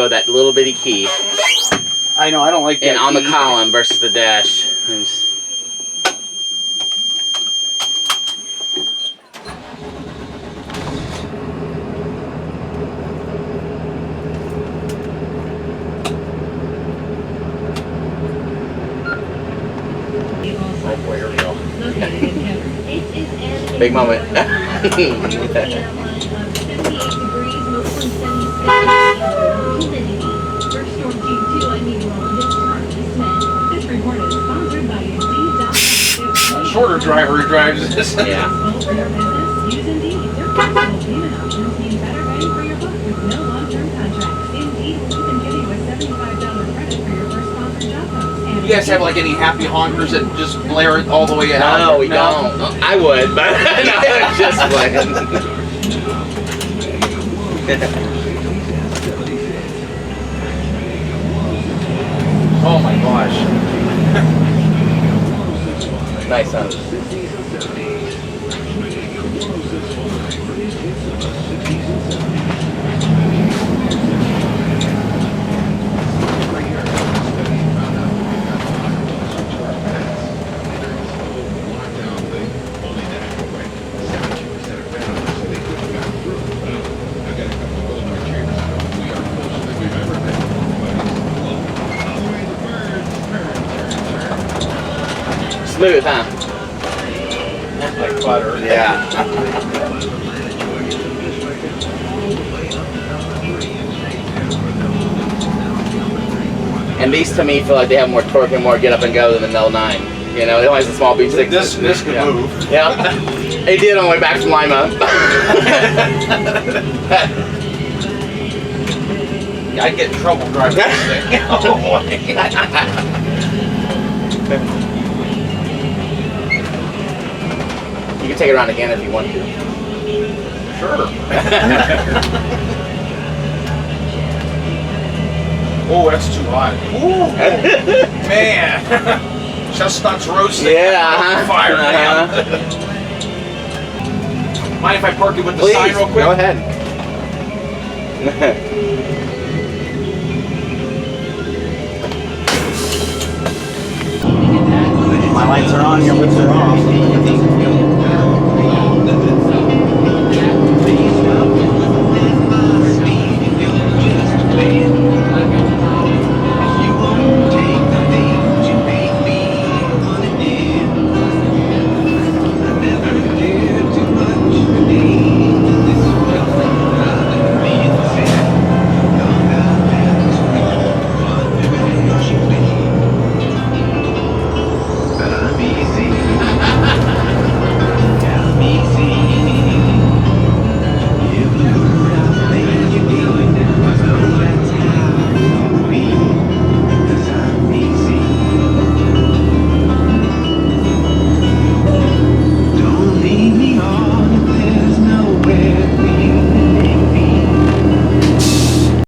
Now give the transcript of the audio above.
go that little bitty key. I know, I don't like that. And on the key. column versus the dash. Just- Oh boy, here we go. Big moment. Shorter driver who drives this. Yeah. You guys have like any happy honkers that just blare it all the way out? No, we don't. I would, but no, just playing. Oh my gosh. Nice, huh? Smooth, huh? Like butter. Yeah. And these to me feel like they have more torque and more get up and go than the L9. You know, it only has a small B6. This could move. Yeah. It did on the way back from Lima. I'd get in trouble driving this thing. Oh boy. You can take it around again if you want to. Sure. Oh, that's too hot. Ooh, man. Chestnuts roasting. Yeah. Fire, man. Mind if I park it with the Please, sign real quick? go ahead. My lights are on, your lights are off.